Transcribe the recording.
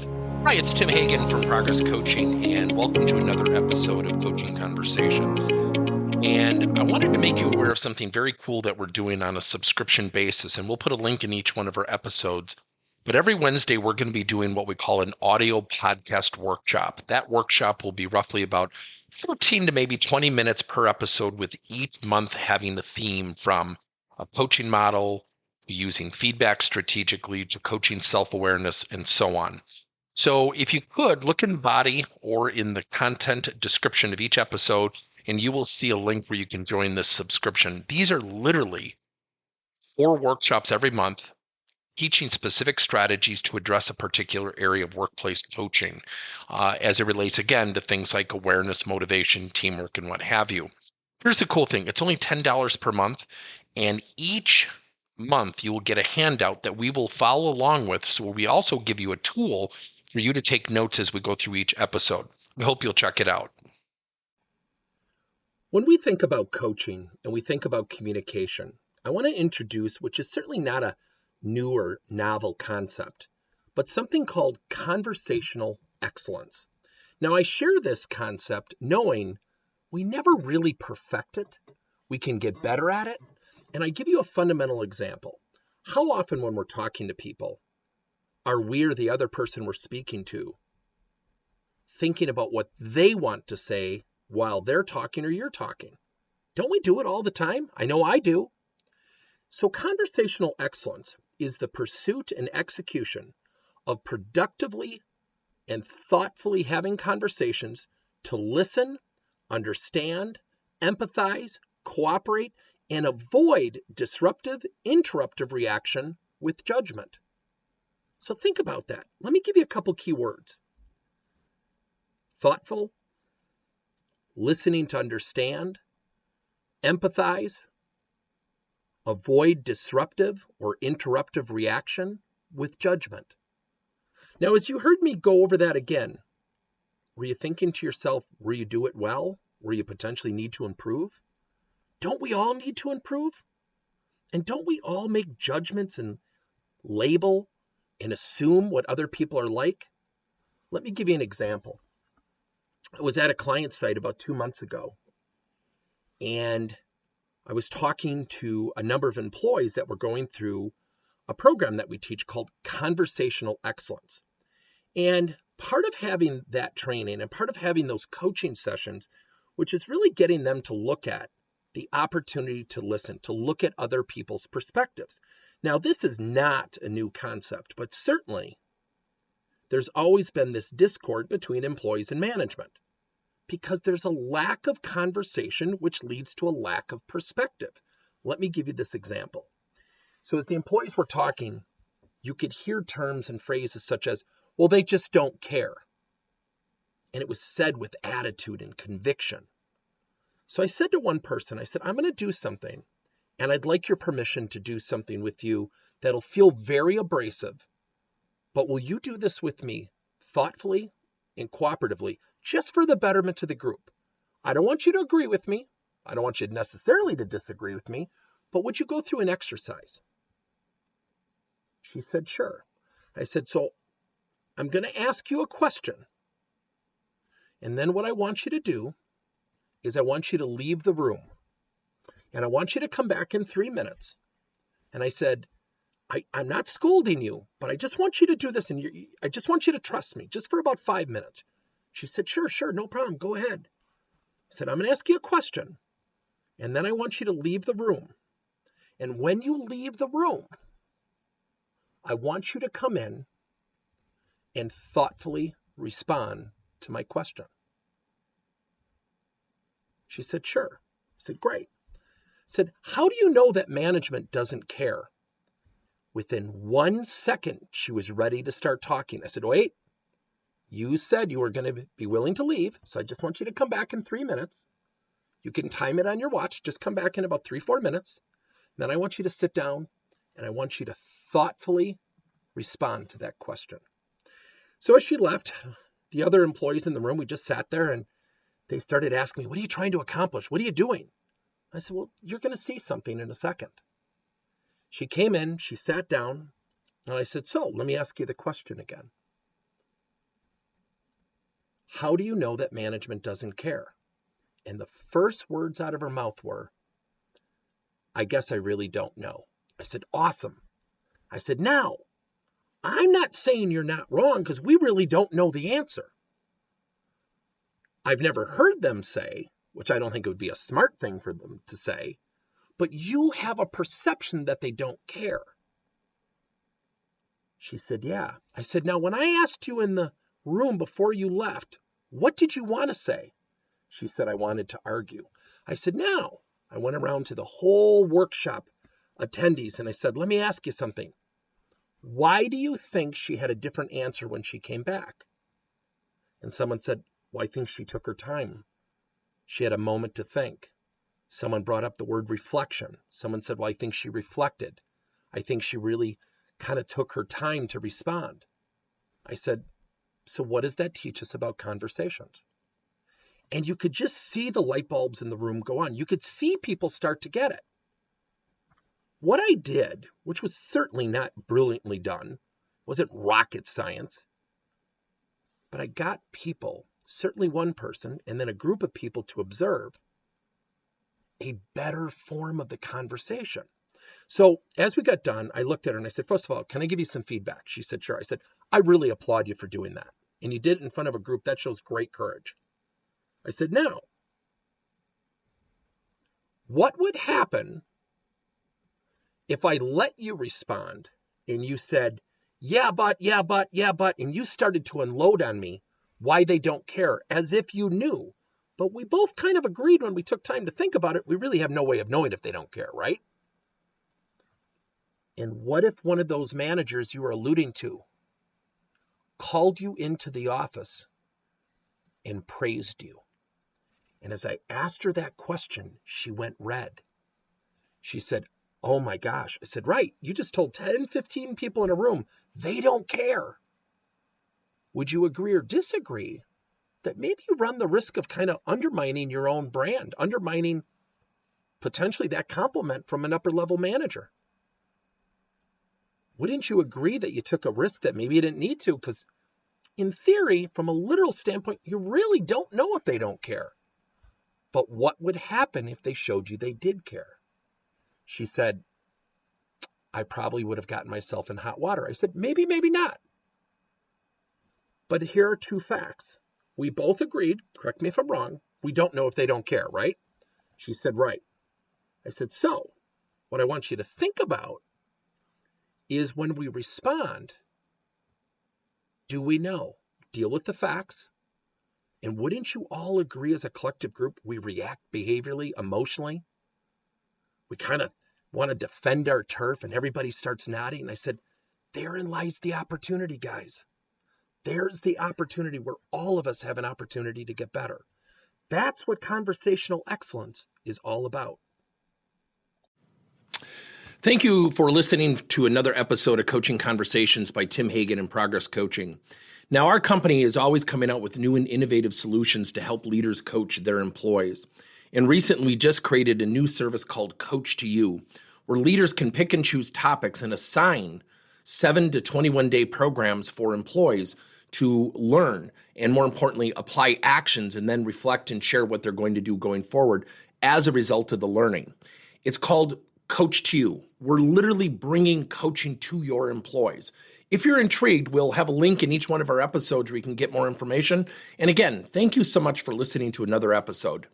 Hi, it's Tim Hagen from Progress Coaching, and welcome to another episode of Coaching Conversations. And I wanted to make you aware of something very cool that we're doing on a subscription basis, and we'll put a link in each one of our episodes. But every Wednesday, we're going to be doing what we call an audio podcast workshop. That workshop will be roughly about 14 to maybe 20 minutes per episode, with each month having a theme from a coaching model, using feedback strategically, to coaching self-awareness, and so on. So if you could look in the body or in the content description of each episode, and you will see a link where you can join this subscription. These are literally 4 workshops every month teaching specific strategies to address a particular area of workplace coaching as it relates, again, to things like awareness, motivation, teamwork, and what have you. Here's the cool thing. It's only $10 per month, and each month you will get a handout that we will follow along with. So we also give you a tool for you to take notes as we go through each episode. We hope you'll check it out. When we think about coaching and we think about communication, I want to introduce, which is certainly not a new or novel concept, but something called conversational excellence. Now, I share this concept knowing we never really perfect it. We can get better at it. And I give you a fundamental example. How often when we're talking to people, are we or the other person we're speaking to thinking about what they want to say while they're talking or you're talking? Don't we do it all the time? I know I do. So conversational excellence is the pursuit and execution of productively and thoughtfully having conversations to listen, understand, empathize, cooperate, and avoid disruptive, interruptive reaction with judgment. So think about that. Let me give you a couple key words. Thoughtful, listening to understand, empathize, avoid disruptive or interruptive reaction with judgment. Now, as you heard me go over that again, were you thinking to yourself, where you do it well, where you potentially need to improve? Don't we all need to improve? And don't we all make judgments and label and assume what other people are like? Let me give you an example. I was at a client site about 2 months ago, and I was talking to a number of employees that were going through a program that we teach called Conversational Excellence. And part of having that training and part of having those coaching sessions, which is really getting them to look at the opportunity to listen, to look at other people's perspectives. Now, this is not a new concept, but certainly there's always been this discord between employees and management because there's a lack of conversation, which leads to a lack of perspective. Let me give you this example. So as the employees were talking, you could hear terms and phrases such as, well, they just don't care. And it was said with attitude and conviction. So I said to one person, I said, I'm going to do something, and I'd like your permission to do something with you that'll feel very abrasive. But will you do this with me thoughtfully and cooperatively, just for the betterment of the group? I don't want you to agree with me. I don't want you necessarily to disagree with me, but would you go through an exercise? She said, sure. I said, so I'm going to ask you a question. And then what I want you to do is I want you to leave the room. And I want you to come back in 3 minutes. And I said, I'm not scolding you, but I just want you to do this. And I just want you to trust me just for about 5 minutes. She said, sure, no problem. Go ahead. I said, I'm going to ask you a question. And then I want you to leave the room. And when you leave the room, I want you to come in and thoughtfully respond to my question. She said, sure. I said, great. I said, how do you know that management doesn't care? Within 1 second, she was ready to start talking. I said, wait, you said you were going to be willing to leave, so I just want you to come back in 3 minutes. You can time it on your watch. Just come back in about 3-4 minutes. Then I want you to sit down, and I want you to thoughtfully respond to that question. So as she left, the other employees in the room, we just sat there, and they started asking me, what are you trying to accomplish? What are you doing? I said, well, you're going to see something in a second. She came in, she sat down, and I said, so let me ask you the question again. how do you know that management doesn't care? And the first words out of her mouth were, I guess I really don't know. I said, awesome. I said, now, I'm not saying you're not wrong because we really don't know the answer. I've never heard them say, which I don't think it would be a smart thing for them to say, but you have a perception that they don't care. She said, yeah. I said, now, when I asked you in the room before you left, what did you want to say? She said, I wanted to argue. I said, now, I went around to the whole workshop attendees and I said, let me ask you something. Why do you think she had a different answer when she came back? And someone said, well, I think she took her time. She had a moment to think. Someone brought up the word reflection. Someone said, well, I think she reflected. I think she really kind of took her time to respond. I said, so what does that teach us about conversations? And you could just see the light bulbs in the room go on. You could see people start to get it. What I did, which was certainly not brilliantly done, wasn't rocket science, but I got people, certainly one person, and then a group of people to observe a better form of the conversation. So as we got done, I looked at her and I said, first of all, can I give you some feedback? She said, sure. I said, I really applaud you for doing that. And you did it in front of a group. That shows great courage. I said, now, what would happen if I let you respond and you said, yeah, but, and you started to unload on me why they don't care, as if you knew. But we both kind of agreed when we took time to think about it, we really have no way of knowing if they don't care, right? And what if one of those managers you were alluding to called you into the office and praised you? And as I asked her that question, she went red. She said, oh my gosh. I said, right, you just told 10, 15 people in a room, they don't care. Would you agree or disagree that maybe you run the risk of kind of undermining your own brand, undermining potentially that compliment from an upper level manager? Wouldn't you agree that you took a risk that maybe you didn't need to? Because in theory, from a literal standpoint, you really don't know if they don't care. But what would happen if they showed you they did care? She said, I probably would have gotten myself in hot water. I said, maybe, maybe not. But here are two facts. We both agreed, correct me if I'm wrong, we don't know if they don't care, right? She said, right. I said, so what I want you to think about is when we respond, do we know? Deal with the facts. And wouldn't you all agree as a collective group, we react behaviorally, emotionally? We kind of want to defend our turf and everybody starts nodding. And I said, therein lies the opportunity, guys. There's the opportunity where all of us have an opportunity to get better. That's what conversational excellence is all about. Thank you for listening to another episode of Coaching Conversations by Tim Hagen and Progress Coaching. Now, our company is always coming out with new and innovative solutions to help leaders coach their employees. And recently, we just created a new service called Coach to You, where leaders can pick and choose topics and assign 7 to 21-day programs for employees to learn and, more importantly, apply actions and then reflect and share what they're going to do going forward as a result of the learning. It's called Coach to You. We're literally bringing coaching to your employees. If you're intrigued, we'll have a link in each one of our episodes where you can get more information. And again, thank you so much for listening to another episode.